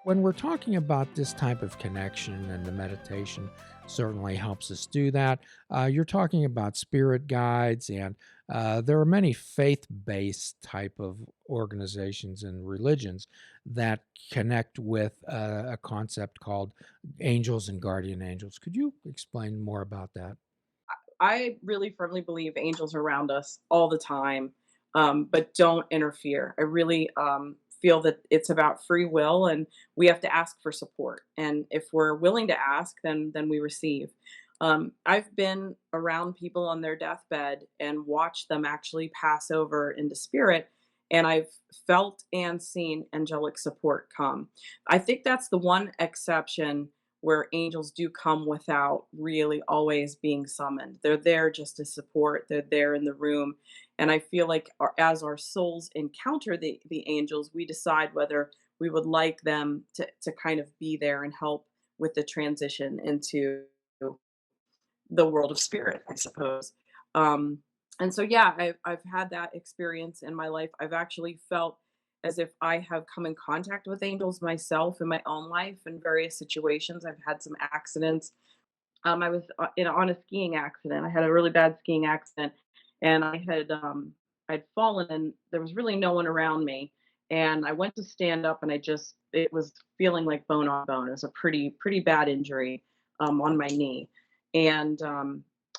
When we're talking about this type of connection, and the meditation certainly helps us do that, you're talking about spirit guides, and there are many faith-based type of organizations and religions that connect with a concept called angels and guardian angels. Could you explain more about that? I really firmly believe angels are around us all the time, but don't interfere. I really feel that it's about free will, and we have to ask for support. And if we're willing to ask, then we receive. I've been around people on their deathbed and watched them actually pass over into spirit, and I've felt and seen angelic support come. I think that's the one exception where angels do come without really always being summoned. They're there just to support, they're there in the room. And I feel like as our souls encounter the angels, we decide whether we would like them to kind of be there and help with the transition into the world of spirit, I suppose. Um, and so, yeah, I've had that experience in my life. I've actually felt as if I have come in contact with angels myself in my own life in various situations. I've had some accidents. I was on a skiing accident. I had a really bad skiing accident, and I'd fallen, and there was really no one around me. And I went to stand up, and it was feeling like bone on bone. It was a pretty bad injury on my knee, and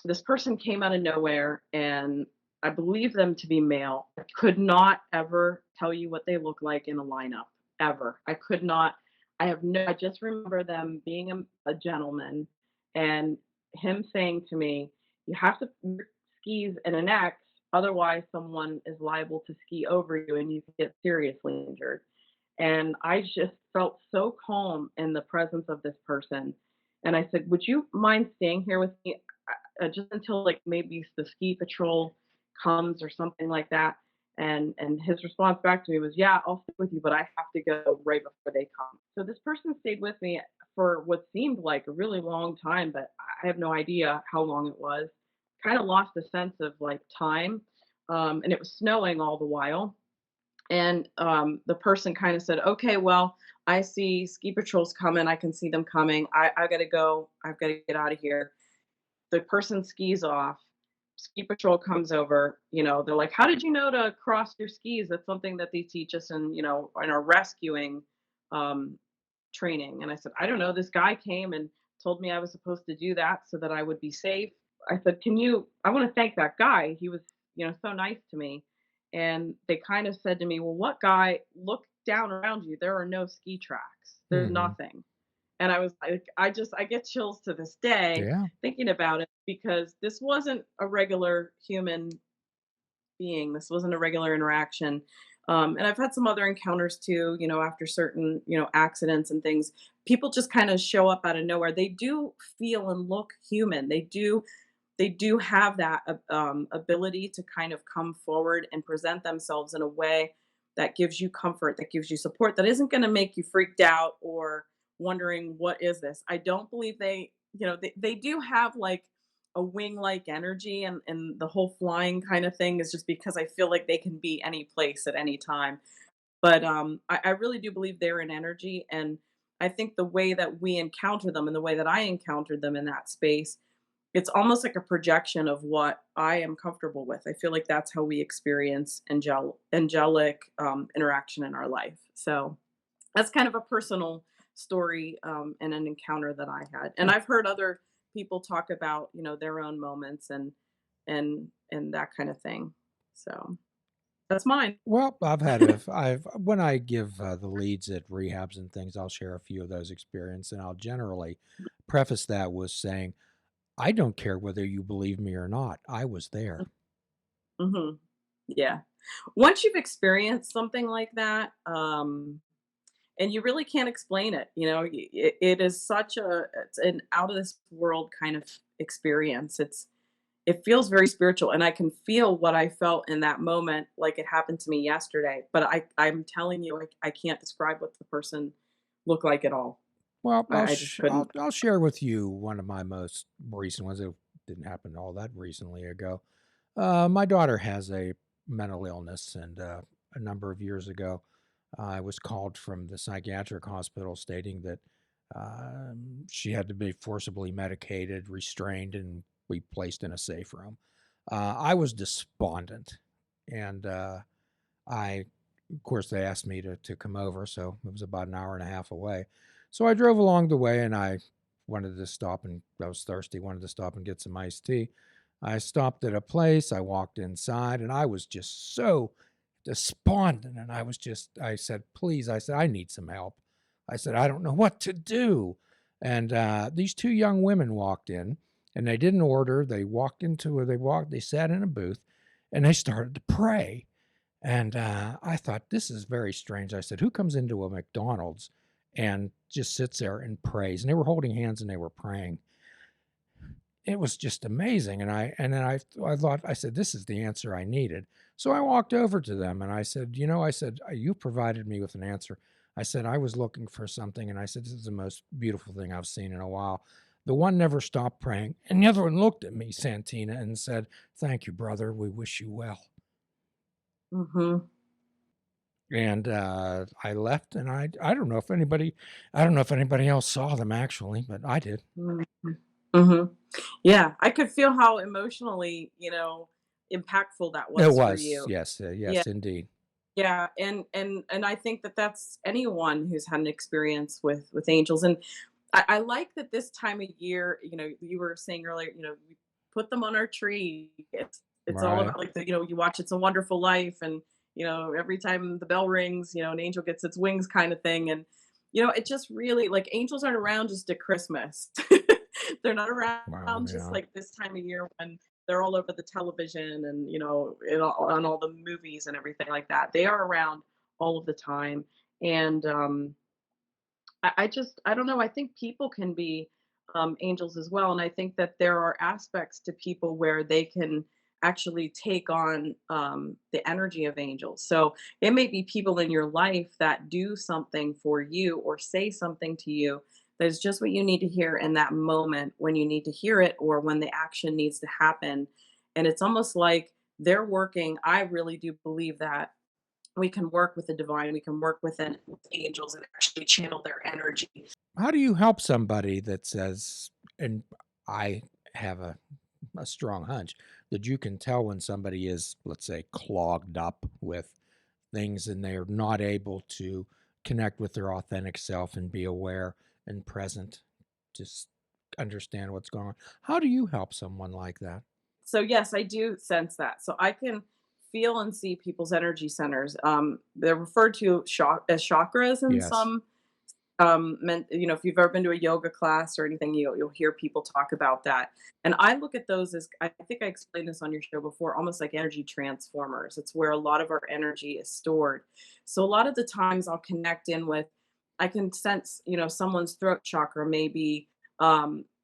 this person came out of nowhere, and I believe them to be male. I could not ever tell you what they look like in a lineup ever. I could not. I just remember them being a gentleman and him saying to me, "You have to wear skis and an X, otherwise someone is liable to ski over you and you can get seriously injured." And I just felt so calm in the presence of this person. And I said, "Would you mind staying here with me just until like maybe the ski patrol comes or something like that?" And his response back to me was, "Yeah, I'll stay with you, but I have to go right before they come." So this person stayed with me for what seemed like a really long time, but I have no idea how long it was. Kind of lost a sense of like time, and it was snowing all the while. And the person kind of said, "Okay, well, I see ski patrols coming. I can see them coming. I got to go. I've got to get out of here." The person skis off. Ski patrol comes over. They're like, "How did you know to cross your skis?" That's something that they teach us in our rescuing um, training. And I said, "I don't know. This guy came and told me I was supposed to do that so that I would be safe." I said, I want to thank that guy. He was, so nice to me." And they kind of said to me, "Well, what guy? Look down around you. There are no ski tracks. There's Hmm. nothing." And I was like, I get chills to this day Yeah. thinking about it because this wasn't a regular human being. This wasn't a regular interaction. And I've had some other encounters too, after certain, accidents and things. People just kind of show up out of nowhere. They do feel and look human. They do have that ability to kind of come forward and present themselves in a way that gives you comfort, that gives you support, that isn't going to make you freaked out or wondering what is this. I don't believe they do have like a wing-like energy, and the whole flying kind of thing is just because I feel like they can be any place at any time. But I really do believe they're an energy, and I think the way that we encounter them and the way that I encountered them in that space, it's almost like a projection of what I am comfortable with. I feel like that's how we experience angelic interaction in our life. So that's kind of a personal story and an encounter that I had. And I've heard other people talk about, their own moments and that kind of thing. So that's mine. Well, I've when I give the leads at rehabs and things, I'll share a few of those experiences, and I'll generally preface that with saying, I don't care whether you believe me or not. I was there. Hmm. Yeah. Once you've experienced something like that, and you really can't explain it, it is it's an out of this world kind of experience. It feels very spiritual, and I can feel what I felt in that moment like it happened to me yesterday, but I'm telling you, I can't describe what the person looked like at all. Well, I just couldn't. I'll share with you one of my most recent ones. It didn't happen all that recently ago. My daughter has a mental illness, and a number of years ago, I was called from the psychiatric hospital stating that she had to be forcibly medicated, restrained, and be placed in a safe room. I was despondent, and I, of course, they asked me to come over, so it was about an hour and a half away. So I drove along the way, and I wanted to stop, and I was thirsty, wanted to stop and get some iced tea. I stopped at a place. I walked inside, and I was just so despondent. And I said, please, I said, I need some help. I said, I don't know what to do. And these two young women walked in, and they didn't order. They sat in a booth, and they started to pray. And I thought, this is very strange. I said, who comes into a McDonald's and just sits there and prays? And they were holding hands and they were praying. It was just amazing. I thought, I said, this is the answer I needed. So I walked over to them and I said, you provided me with an answer. I said, I was looking for something. And I said, this is the most beautiful thing I've seen in a while. The one never stopped praying. And the other one looked at me, Santina, and said, thank you, brother. We wish you well. Mhm. And I left, and I don't know if anybody else saw them actually, but I did. Mhm. Mhm. Yeah, I could feel how emotionally, impactful that It was for was, you. yes, Yeah, yes, indeed. yeah, and I think that that's anyone who's had an experience with angels, and I like that this time of year, you were saying earlier, we put them on our tree. It's all Right. about like you watch It's a Wonderful Life, and every time the bell rings, an angel gets its wings kind of thing, and it just really like angels aren't around just at Christmas. They're not Wow. around just Yeah. like this time of year when they're all over the television and on all the movies and everything like that. They are around all of the time, and I don't know. I think people can be angels as well, and I think that there are aspects to people where they can actually take on the energy of angels. So it may be people in your life that do something for you or say something to you that is just what you need to hear in that moment when you need to hear it or when the action needs to happen. And it's almost like they're working. I really do believe that we can work with the divine, we can work with angels and actually channel their energy. How do you help somebody that says, and I have a strong hunch that you can tell when somebody is, let's say, clogged up with things and they're not able to connect with their authentic self and be aware and present, just understand what's going on. How do you help someone like that? So yes, I do sense that. So I can feel and see people's energy centers. They're referred to as chakras in Yes. some if you've ever been to a yoga class or anything, you'll hear people talk about that. And I look at those as I think I explained this on your show before, almost like energy transformers. It's where a lot of our energy is stored. So a lot of the times I'll connect in with I can sense, someone's throat chakra may be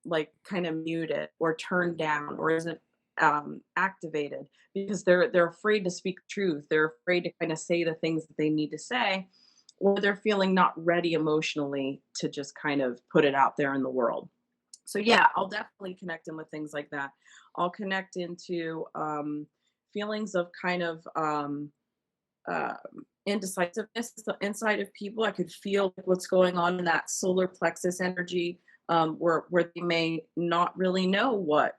like kind of muted or turned down or isn't activated because they're afraid to speak truth. They're afraid to kind of say the things that they need to say, or they're feeling not ready emotionally to just kind of put it out there in the world. So yeah, I'll definitely connect in with things like that. I'll connect into feelings of kind of uh, indecisiveness inside of people. I could feel what's going on in that solar plexus energy, where they may not really know what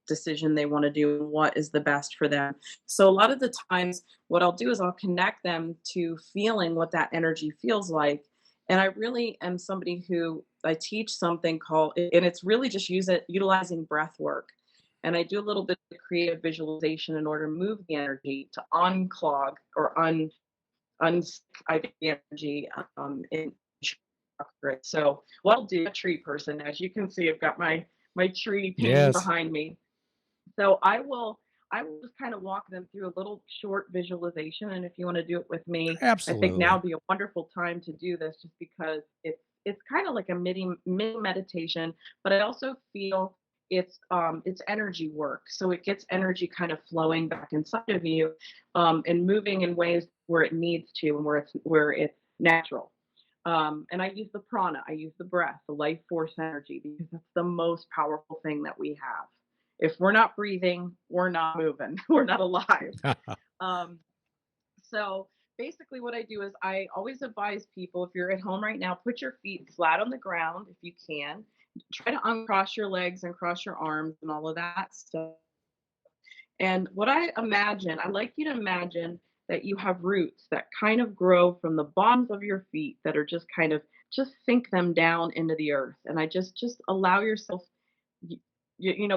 decision they want to do and what is the best for them. So a lot of the times what I'll do is I'll connect them to feeling what that energy feels like. And I really am somebody who I teach something called and it's really just utilizing breath work. And I do a little bit of creative visualization in order to move the energy to unclog or unstick the energy in chakra. So what I'll do, a tree person, as you can see, I've got my tree pinging Yes. behind me. So I will just kind of walk them through a little short visualization. And if you want to do it with me, I think now Absolutely. would be a wonderful time to do this just because it's kind of like a mini meditation, but I also feel it's energy work. So it gets energy kind of flowing back inside of you and moving in ways where it needs to and where it's natural. And I use the prana, I use the breath, the life force energy, because that's the most powerful thing that we have. If we're not breathing, we're not moving, we're not alive. Um, so basically what I do is I always advise people, if you're at home right now, put your feet flat on the ground if you can. Try to uncross your legs and cross your arms and all of that stuff. And what I imagine, I like you to imagine that you have roots that kind of grow from the bottoms of your feet that are just kind of just sink them down into the earth. And I just allow yourself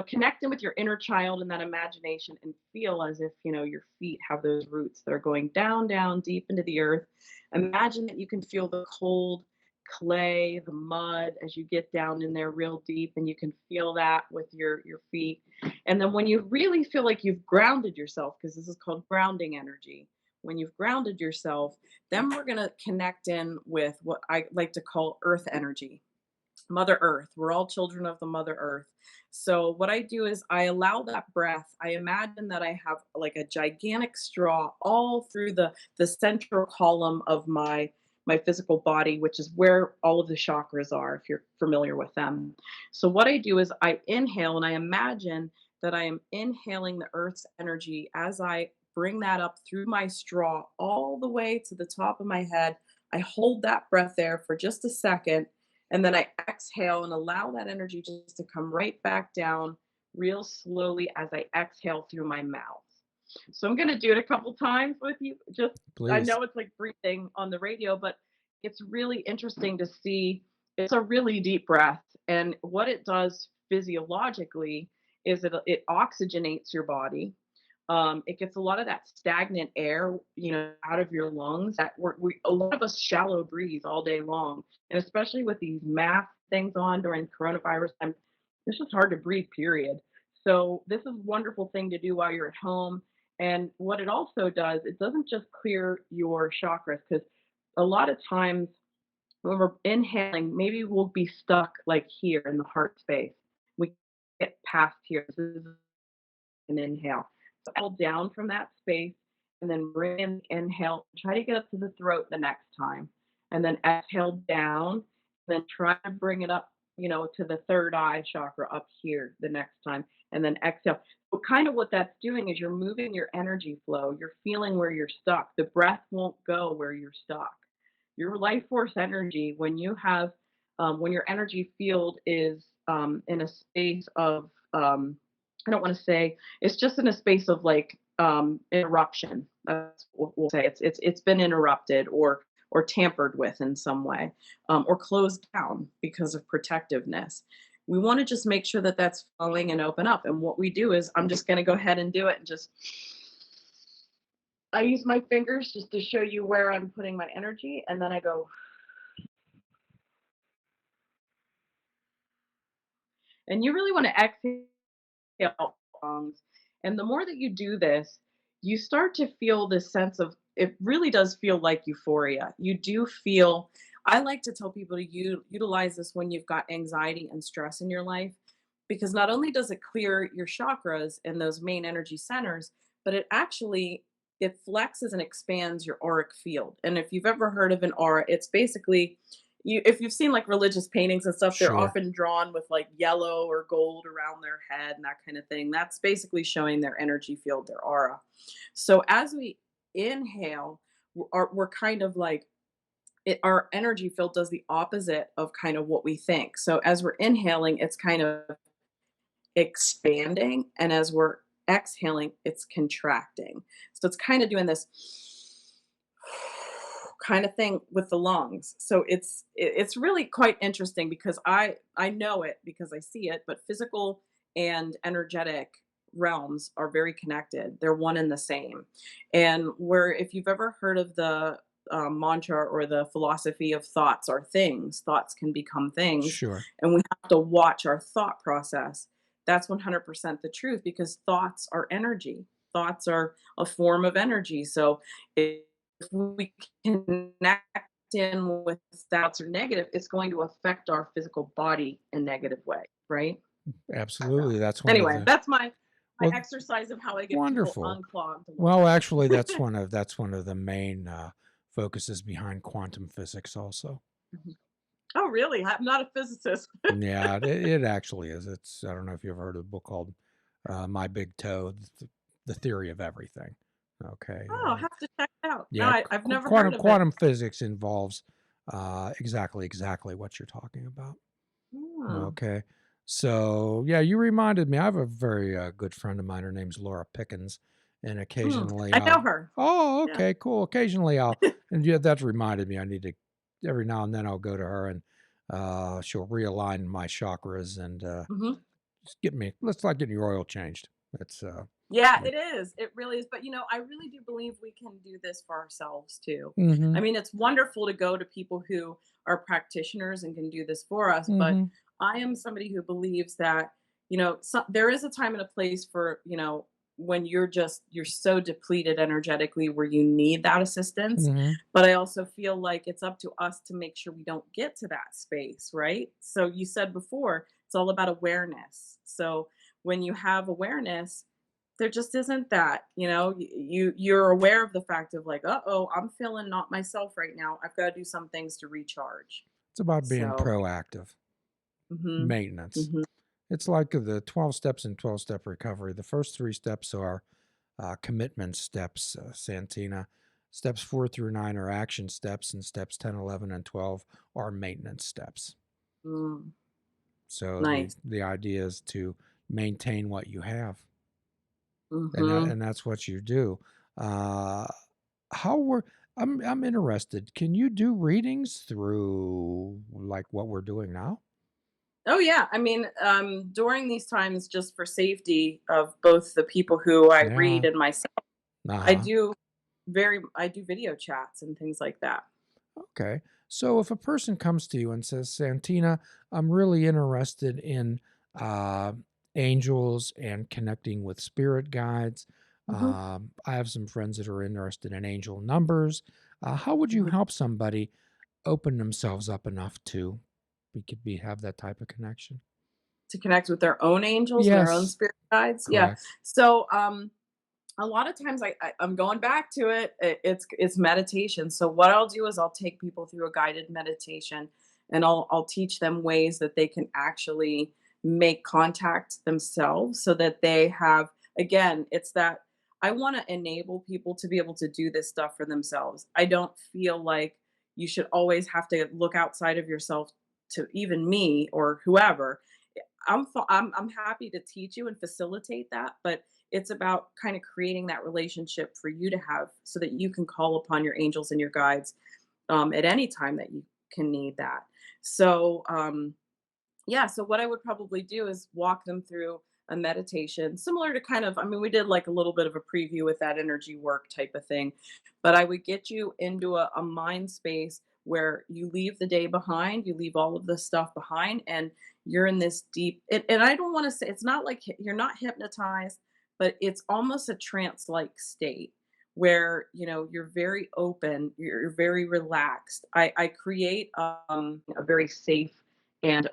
connecting with your inner child and that imagination and feel as if, your feet have those roots that are going down, down deep into the earth. Imagine that you can feel the cold clay, the mud as you get down in there real deep, and you can feel that with your feet. And then when you really feel like you've grounded yourself, because this is called grounding energy, when you've grounded yourself, then we're going to connect in with what I like to call earth energy. Mother Earth. We're all children of the Mother Earth. So what I do is I allow that breath. I imagine that I have like a gigantic straw all through the central column of my physical body, which is where all of the chakras are, if you're familiar with them. So what I do is I inhale and I imagine that I am inhaling the earth's energy as I bring that up through my straw all the way to the top of my head. I hold that breath there for just a second, and then I exhale and allow that energy just to come right back down real slowly as I exhale through my mouth. So I'm going to do it a couple times with you. Just, I Please. know it's like breathing on the radio, but it's really interesting to see. It's a really deep breath. And what it does physiologically is it oxygenates your body. It gets a lot of that stagnant air, out of your lungs. That a lot of us shallow breathe all day long, and especially with these mask things on during coronavirus time, it's just hard to breathe. Period. So this is a wonderful thing to do while you're at home. And what it also does, it doesn't just clear your chakras, because a lot of times when we're inhaling, maybe we'll be stuck like here in the heart space. We get past here. This is an inhale. So exhale down from that space and then bring in the inhale. Try to get up to the throat the next time. And then exhale down. Then try to bring it up, to the third eye chakra up here the next time. And then exhale. So kind of what that's doing is you're moving your energy flow. You're feeling where you're stuck. The breath won't go where you're stuck. Your life force energy, when your energy field is in a space of, I don't want to say, it's just in a space of like interruption. That's what we'll say. It's been interrupted or tampered with in some way, or closed down because of protectiveness. We want to just make sure that that's flowing and open up. And what we do is, I'm just going to go ahead and do it and just. I use my fingers just to show you where I'm putting my energy, and then I go. And you really want to exhale lungs. And the more that you do this, you start to feel this sense of, it really does feel like euphoria. You do feel, I like to tell people to utilize this when you've got anxiety and stress in your life, because not only does it clear your chakras and those main energy centers, but it flexes and expands your auric field. And if you've ever heard of an aura, it's basically, if you've seen like religious paintings and stuff, they're Sure. often drawn with like yellow or gold around their head and that kind of thing. That's basically showing their energy field, their aura. So as we inhale, we're kind of like, our energy field does the opposite of kind of what we think. So as we're inhaling, it's kind of expanding, and as we're exhaling, it's contracting. So it's kind of doing this kind of thing with the lungs. So it's really quite interesting, because I know it because I see it, but physical and energetic realms are very connected. They're one and the same. And where, if you've ever heard of the mantra or the philosophy of thoughts are things, thoughts can become things, Sure. and we have to watch our thought process. That's 100% the truth, because thoughts are energy. Thoughts are a form of energy. So if we connect in with thoughts or negative, it's going to affect our physical body in negative way, right? So Absolutely. That's one of anyway, the that's my well, exercise of how I get people wonderful. unclogged a little Well, actually, bit. that's one of the main focuses behind quantum physics, also. Oh, really? I'm not a physicist. Yeah, it actually is. I don't know if you've heard of a book called My Big Toe, the theory of everything. Okay. Oh, I'll have to check it out. No, Yeah, I've never heard quantum of it. quantum physics involves exactly what you're talking about. Hmm. Okay. So, yeah, you reminded me. I have a very good friend of mine. Her name's Laura Pickens. And occasionally I know I'll, her. oh, Yeah. okay, cool. Occasionally and yeah, that's reminded me. I need to, every now and then I'll go to her and she'll realign my chakras and Mhm. just get me, let's like getting your oil changed. It's, Yeah, yeah. it is. It really is. But I really do believe we can do this for ourselves too. Mm-hmm. I mean, it's wonderful to go to people who are practitioners and can do this for us. But Mm-hmm. I am somebody who believes that, there is a time and a place for, when you're so depleted energetically where you need that assistance. Mm-hmm. But I also feel like it's up to us to make sure we don't get to that space, right? So you said before, it's all about awareness. So when you have awareness, there just isn't that, you're aware of the fact of like, uh-oh, I'm feeling not myself right now. I've got to do some things to recharge. It's about being So, proactive, mhm. maintenance. Mhm. It's like the 12 steps in 12-step recovery. The first three steps are commitment steps, Santina. Steps 4 through 9 are action steps, and steps 10, 11, and 12 are maintenance steps. Mm, So the, nice. the idea is to maintain what you have, Mhm. and that's what you do. Uh, how were I'm interested. Can you do readings through like what we're doing now? Oh yeah. I mean, during these times, just for safety of both the people who I Yeah. read and myself, I Uh-huh. do I do video chats and things like that. Okay. So if a person comes to you and says, Santina, I'm really interested in uh, angels and connecting with spirit guides. Mhm. I have some friends that are interested in angel numbers. How would you Mhm. help somebody open themselves up enough to have that type of connection? To connect with their own angels and their own Yes, spirit guides. Yeah. correct. So, a lot of times I'm going back to it. It's meditation. So what I'll do is I'll take people through a guided meditation, and I'll teach them ways that they can actually make contact themselves, so that they have, again, it's that I want to enable people to be able to do this stuff for themselves. I don't feel like you should always have to look outside of yourself to even me or whoever. I'm happy to teach you and facilitate that, but it's about kind of creating that relationship for you to have, so that you can call upon your angels and your guides at any time that you can need that. So, yeah, so what I would probably do is walk them through a meditation similar to kind of, I mean, we did like a little bit of a preview with that energy work type of thing, but I would get you into a mind space where you leave the day behind, you leave all of this stuff behind, and you're in this deep, and I don't want to say it's not like you're not hypnotized, but it's almost a trance like state where you're very open, you're very relaxed. I create a very safe and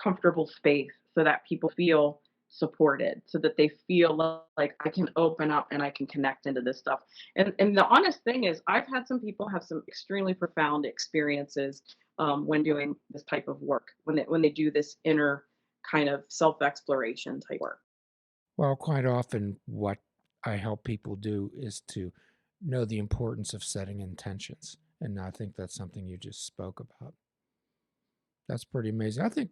comfortable space so that people feel supported, so that they feel like I can open up and I can connect into this stuff. And the honest thing is, I've had some people have some extremely profound experiences when doing this type of work, when they do this inner kind of self exploration type work. Well, quite often, what I help people do is to know the importance of setting intentions. And I think that's something you just spoke about. That's pretty amazing. I think,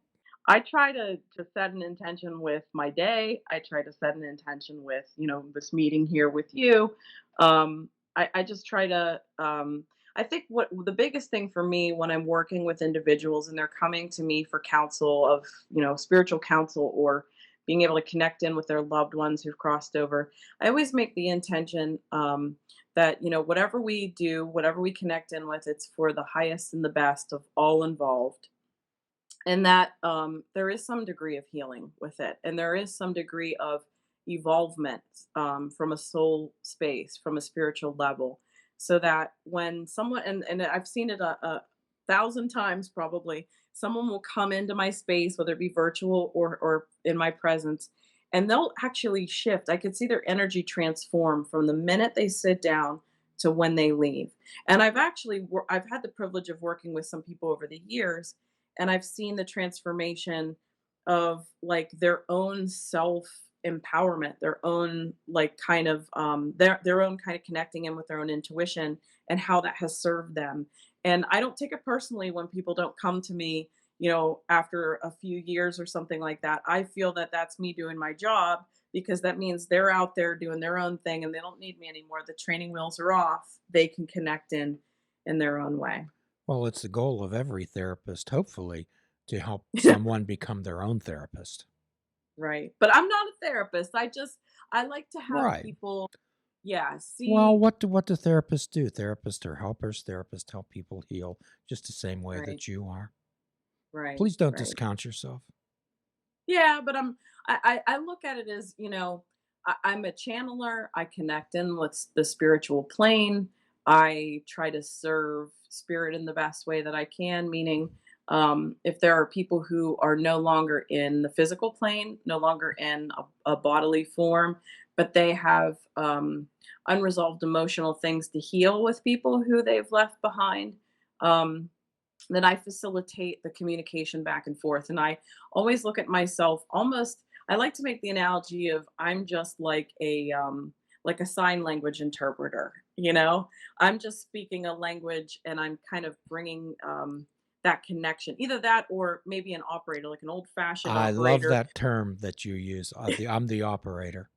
I try to set an intention with my day. I try to set an intention with, this meeting here with you. I just try to I think what the biggest thing for me when I'm working with individuals and they're coming to me for counsel of, spiritual counsel, or being able to connect in with their loved ones who've crossed over, I always make the intention that, whatever we do, whatever we connect in with, it's for the highest and the best of all involved, and that there is some degree of healing with it, and there is some degree of evolvement from a soul space, from a spiritual level, so that when someone, and I've seen it a thousand times probably, someone will come into my space, whether it be virtual or in my presence, and they'll actually shift. I could see their energy transform from the minute they sit down to when they leave. And I've had the privilege of working with some people over the years, and I've seen the transformation of like their own self. empowerment, their own like kind of their own kind of connecting in with their own intuition and how that has served them. And I don't take it personally when people don't come to me, after a few years or something like that. I feel that that's me doing my job because that means they're out there doing their own thing and they don't need me anymore. The training wheels are off. They can connect in their own way. Well, it's the goal of every therapist, hopefully, to help someone become their own therapist. Right. But I'm not a therapist. I like to have Right. people, yeah, Well, see. what do therapists do? Therapists are helpers. Therapists help people heal just the same way Right, that you are. right, Please don't right. discount yourself. Yeah, but I look at it as, I'm a channeler. I connect in with the spiritual plane. I try to serve spirit in the best way that I can, meaning if there are people who are no longer in the physical plane, no longer in a bodily form, but they have unresolved emotional things to heal with people who they've left behind. Um, then I facilitate the communication back and forth. And I always look at myself almost, I like to make the analogy of I'm just like a sign language interpreter, you know? I'm just speaking a language and I'm kind of bringing that connection. Either that or maybe an operator, like an old-fashioned I love operator. that term that you use. I'm the operator.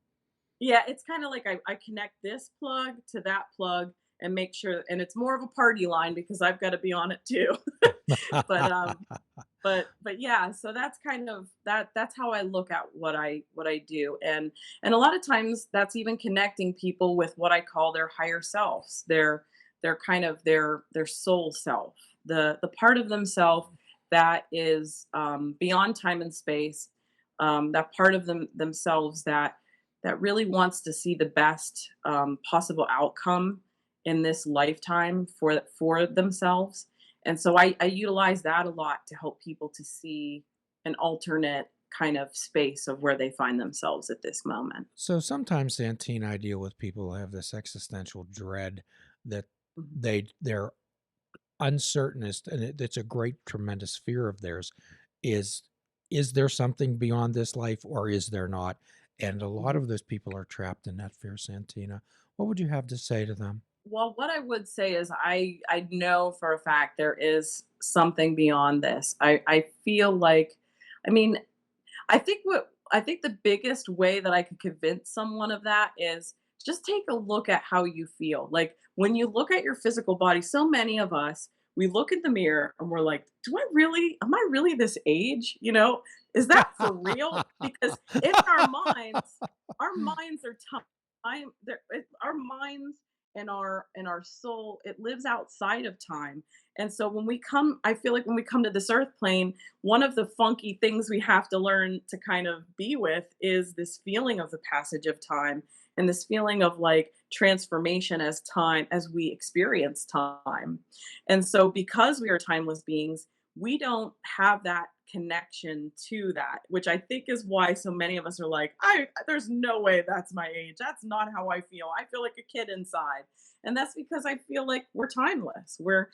Yeah, it's kinda like I connect this plug to that plug and make sure, and it's more of a party line because I've gotta be on it too. But, but yeah, so that's kind of that's how I look at what I do, and a lot of times that's even connecting people with what I call their higher selves, their kind of their soul self, the part of themselves that is, beyond time and space, that part of themselves that really wants to see the best, possible outcome in this lifetime for themselves. And so I utilize that a lot to help people to see an alternate kind of space of where they find themselves at this moment. So sometimes, Santine, I deal with people who have this existential dread that Mhm. they're uncertain as, and it's a great, tremendous fear of theirs. Is is there something beyond this life, or is there not? And a lot Mhm. of those people are trapped in that fear, Santina. What would you have to say to them? Well, what I would say is I know for a fact there is something beyond this. I feel like, I mean, I think the biggest way that I could convince someone of that is just take a look at how you feel. Like when you look at your physical body, so many of us, we look in the mirror and we're like, am I really this age? Is that for real? Because in our minds are time, our minds and our soul, it lives outside of time. And so I feel like when we come to this earth plane, one of the funky things we have to learn to kind of be with is this feeling of the passage of time and this feeling of like transformation as we experience time. And so because we are timeless beings, we don't have that connection to that, which I think is why so many of us are like, I there's no way that's my age. That's not how I feel. I feel like a kid inside. And that's because I feel like we're timeless. We're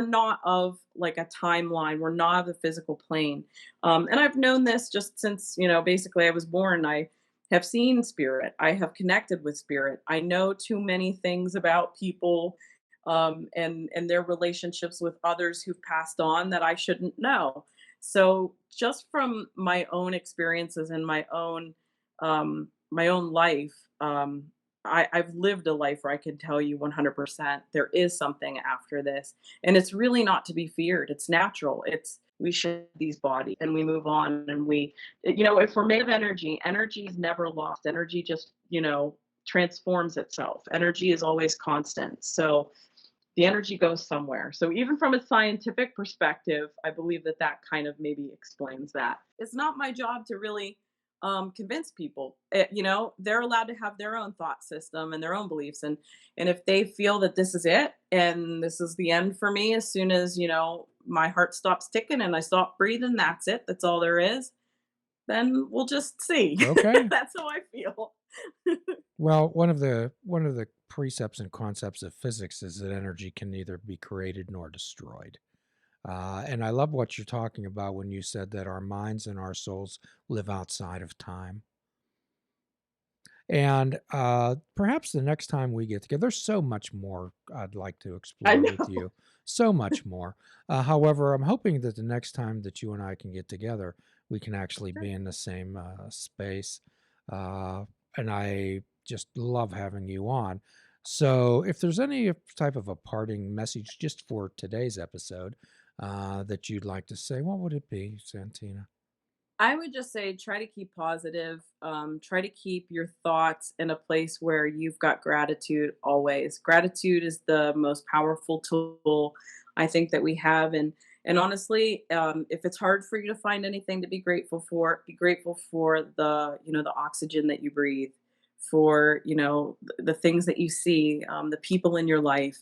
not of like a timeline. We're not of the physical plane. And I've known this just since, basically I was born. I have seen spirit. I have connected with spirit. I know too many things about people, and their relationships with others who've passed on that I shouldn't know. So just from my own experiences and my own life, I've lived a life where I can tell you 100% there is something after this, and it's really not to be feared. It's natural. It's we shed these bodies and we move on, and if we're made of energy, energy is never lost. Energy just transforms itself. Energy is always constant. So the energy goes somewhere. So even from a scientific perspective, I believe that that kind of maybe explains that. It's not my job to really convince people. They're allowed to have their own thought system and their own beliefs, and if they feel that this is it and this is the end for me, as soon as my heart stops ticking and I stop breathing, that's it. That's all there is. Then we'll just see. Okay. That's how I feel. Well, one of the precepts and concepts of physics is that energy can neither be created nor destroyed. And I love what you're talking about when you said that our minds and our souls live outside of time. And perhaps the next time we get together, there's so much more I'd like to I explore with know. you. So much more. However, I'm hoping that the next time that you and I can get together, we can actually be in the same space. Uh, and I just love having you on. So, if there's any type of a parting message just for today's episode that you'd like to say, what would it be, Santina? I would just say try to keep positive. Try to keep your thoughts in a place where you've got gratitude always. Gratitude is the most powerful tool I think that we have. And honestly, if it's hard for you to find anything to be grateful for, be grateful for the oxygen that you breathe, for the things that you see, the people in your life.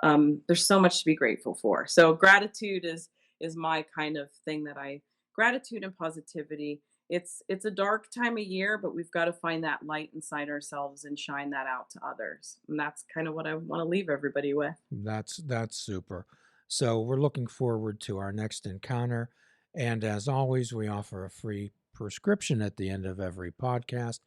There's so much to be grateful for. So gratitude is my kind of thing that I gratitude and positivity. It's a dark time of year, but we've got to find that light inside ourselves and shine that out to others. And that's kind of what I want to leave everybody with. That's super. So we're looking forward to our next encounter. And as always, we offer a free prescription at the end of every podcast.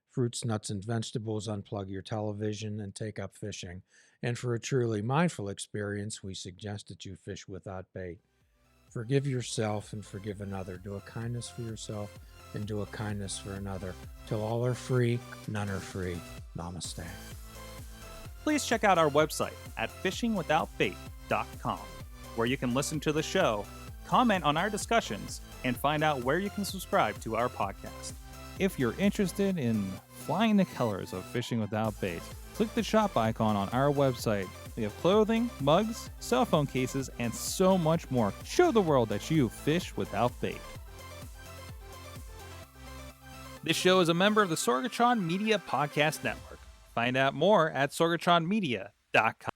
Fruits, nuts, and vegetables, unplug your television and take up fishing. And for a truly mindful experience, we suggest that you fish without bait. Forgive yourself and forgive another. Do a kindness for yourself and do a kindness for another. Till all are free, none are free. Namaste. Please check out our website at fishingwithoutbait.com, where you can listen to the show, comment on our discussions, and find out where you can subscribe to our podcast. If you're interested in flying the colors of Fishing Without Bait, click the shop icon on our website. We have clothing, mugs, cell phone cases, and so much more. Show the world that you fish without bait. This show is a member of the Sorgatron Media Podcast Network. Find out more at sorgatronmedia.com.